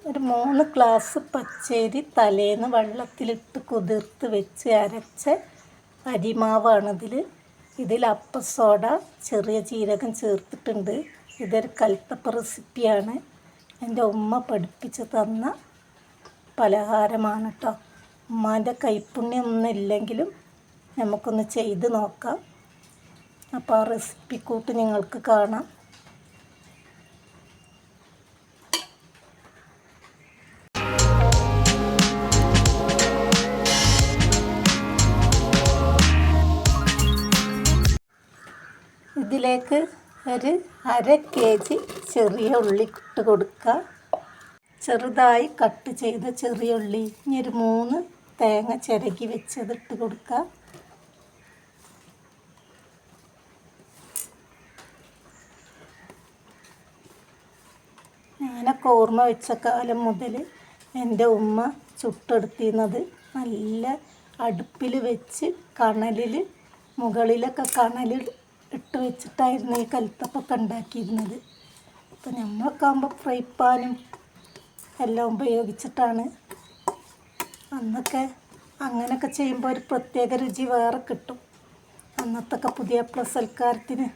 ഒരു 3 ഗ്ലാസ് പച്ചരി തലേന്ന് വെള്ളത്തിലിട്ട് കുതിർത്ത് വെച്ച് അരച്ച അരിമാവാണിതിൽ. ഇതിൽ അപ്പസോഡ, ചെറിയ ജീരകം ചേർത്തിട്ടുണ്ട്. ഇതൊരു കൽത്തപ്പ റെസിപ്പിയാണ്. എൻ്റെ ഉമ്മ പഠിപ്പിച്ച് തന്ന പലഹാരമാണ് കേട്ടോ. ഉമ്മാൻ്റെ കൈപ്പുണ്യമൊന്നും ഇല്ലെങ്കിലും നമുക്കൊന്ന് ചെയ്ത് നോക്കാം. അപ്പോൾ ആ റെസിപ്പി കൂട്ട് നിങ്ങൾക്ക് കാണാം. ഇതിലേക്ക് ഒരു 1/2 kg ചെറിയ ഉള്ളി ഇട്ട് കൊടുക്കുക. ചെറുതായി കട്ട് ചെയ്ത ചെറിയ ഉള്ളി. ഇനി ഒരു 3 തേങ്ങ ചിരകി വെച്ചത് ഇട്ട് കൊടുക്കുക. ഞാനൊക്കെ ഓർമ്മ വെച്ച കാലം മുതൽ എൻ്റെ ഉമ്മ ചുട്ടെടുത്തിരുന്നത് നല്ല അടുപ്പിൽ വെച്ച് കണലിൽ മുകളിലൊക്കെ കണലിൽ ഇട്ട് വെച്ചിട്ടായിരുന്നു ഈ കൽത്തപ്പൊക്കെ ഉണ്ടാക്കിയിരുന്നത്. അപ്പോൾ നമ്മളൊക്കെ ആകുമ്പോൾ ഫ്രൈ പാനും എല്ലാം ഉപയോഗിച്ചിട്ടാണ്. അന്നൊക്കെ അങ്ങനെയൊക്കെ ചെയ്യുമ്പോൾ ഒരു പ്രത്യേക രുചി വേറെ കിട്ടും. അന്നത്തൊക്കെ പുതിയ സൽക്കാരത്തിന്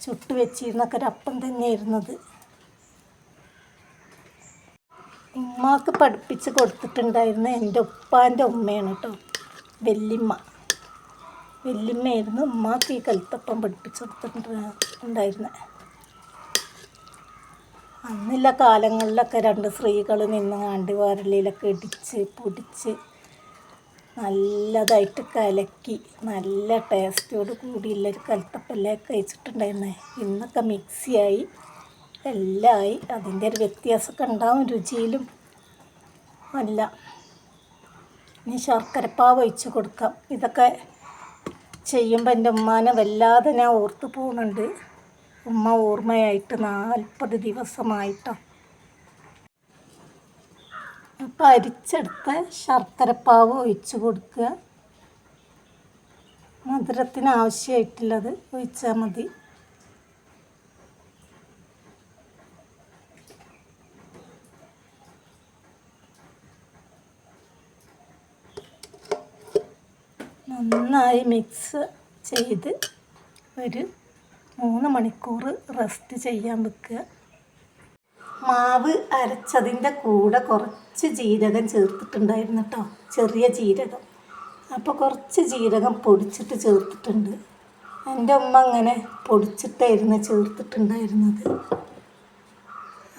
ചുട്ട് വെച്ചിരുന്നൊക്കെ ഒരു അപ്പം തന്നെയായിരുന്നത്. ഉമ്മാക്ക് പഠിപ്പിച്ച് കൊടുത്തിട്ടുണ്ടായിരുന്ന എൻ്റെ ഉപ്പാൻ്റെ ഉമ്മയാണ് കേട്ടോ, വല്യമ്മയായിരുന്നു ഉമ്മാക്ക് ഈ കൽത്തപ്പം പഠിപ്പിച്ച് കൊടുത്തിട്ടുണ്ടായിരുന്നത്. അന്നില്ല കാലങ്ങളിലൊക്കെ 2 സ്ത്രീകൾ നിന്ന് വരലിലൊക്കെ ഇടിച്ച് പൊടിച്ച് നല്ലതായിട്ട് കലക്കി നല്ല ടേസ്റ്റോട് കൂടിയുള്ളൊരു കൽത്തപ്പല്ലേ കഴിച്ചിട്ടുണ്ടായിരുന്നത്. ഇന്നൊക്കെ മിക്സിയായി എല്ലാം ആയി. അതിൻ്റെ ഒരു വ്യത്യാസമൊക്കെ ഉണ്ടാവും രുചിയിലും അല്ല. ഇനി ശർക്കരപ്പാവ് ഒഴിച്ച് കൊടുക്കാം. ഇതൊക്കെ ചെയ്യുമ്പോൾ എൻ്റെ ഉമ്മാനെ വല്ലാതെ ഞാൻ ഓർത്ത് പോകുന്നുണ്ട്. ഉമ്മ ഓർമ്മയായിട്ട് 40 ദിവസമായിട്ടാണ്. അപ്പോൾ അരിച്ചെടുത്ത ശർക്കരപ്പാവ് ഒഴിച്ച് കൊടുക്കുക. മധുരത്തിന് ആവശ്യമായിട്ടുള്ളത് ഒഴിച്ചാൽ മതി. നന്നായി മിക്സ് ചെയ്ത് ഒരു 3 മണിക്കൂർ റെസ്റ്റ് ചെയ്യാൻ വെക്കുക. മാവ് അരച്ചതിൻ്റെ കൂടെ കുറച്ച് ജീരകം ചേർത്തിട്ടുണ്ടായിരുന്നു കേട്ടോ, ചെറിയ ജീരകം. അപ്പോൾ കുറച്ച് ജീരകം പൊടിച്ചിട്ട് ചേർത്തിട്ടുണ്ട്. എൻ്റെ ഉമ്മ അങ്ങനെ പൊടിച്ചിട്ടായിരുന്നു ചേർത്തിട്ടുണ്ടായിരുന്നത്.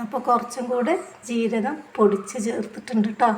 അപ്പോൾ കുറച്ചും കൂടെ ജീരകം പൊടിച്ച് ചേർത്തിട്ടുണ്ട് കേട്ടോ.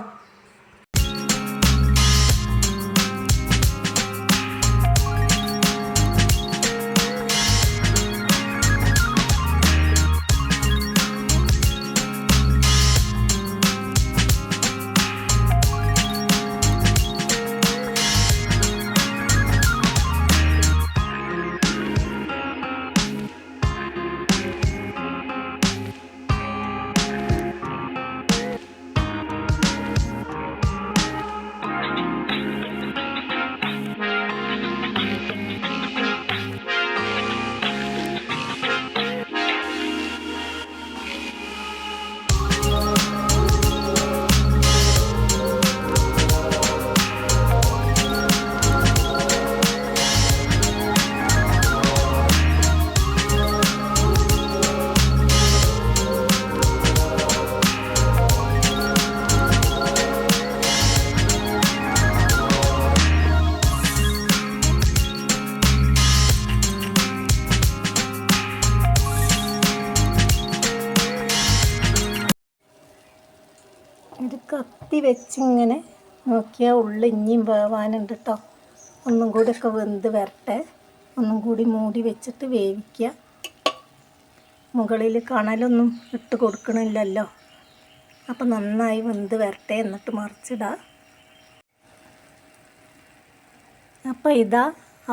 ഒരു കത്തി വെച്ചിങ്ങനെ നോക്കിയാൽ ഉള്ളി ഇനിയും വേവാനുണ്ട് കേട്ടോ. ഒന്നും കൂടിയൊക്കെ വെന്ത് വരട്ടെ. ഒന്നും കൂടി മൂടി വെച്ചിട്ട് വേവിക്കുക. മുകളിൽ കണലൊന്നും ഇട്ട് കൊടുക്കണില്ലല്ലോ. അപ്പോൾ നന്നായി വെന്ത് വരട്ടെ, എന്നിട്ട് മറിച്ചിടാം. അപ്പോൾ ഇതാ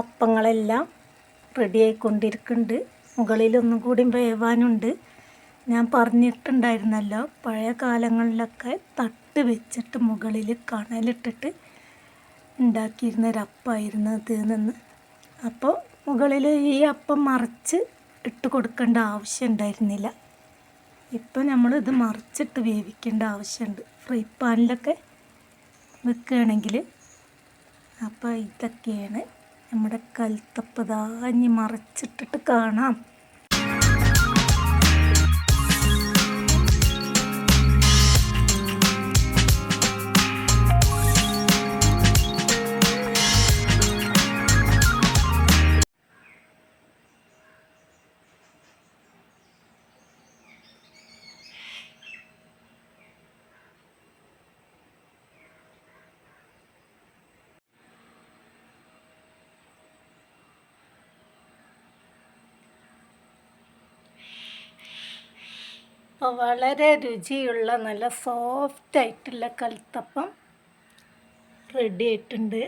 അപ്പങ്ങളെല്ലാം റെഡിയായിക്കൊണ്ടിരിക്കുന്നുണ്ട്. മുകളിലൊന്നും കൂടി വേവാനുണ്ട്. ഞാൻ പറഞ്ഞിട്ടുണ്ടായിരുന്നല്ലോ, പഴയ കാലങ്ങളിലൊക്കെ തട്ട് വെച്ചിട്ട് മുകളിൽ കണലിട്ടിട്ട് ഉണ്ടാക്കിയിരുന്നൊരപ്പമായിരുന്നു ഇത് നിന്ന്. അപ്പോൾ മുകളിൽ ഈ അപ്പം മറിച്ച് ഇട്ട് കൊടുക്കേണ്ട ആവശ്യം ഉണ്ടായിരുന്നില്ല. ഇപ്പം നമ്മൾ ഇത് മറിച്ചിട്ട് വേവിക്കേണ്ട ആവശ്യമുണ്ട് ഫ്രൈ പാനിലൊക്കെ വെക്കുകയാണെങ്കിൽ. അപ്പോൾ ഇതൊക്കെയാണ് നമ്മുടെ കൽത്തപ്പം. ഇനി മറിച്ചിട്ടിട്ട് കാണാം. അപ്പോൾ വളരെ രുചിയുള്ള നല്ല സോഫ്റ്റായിട്ടുള്ള കൽത്തപ്പം റെഡി ആയിട്ടുണ്ട്.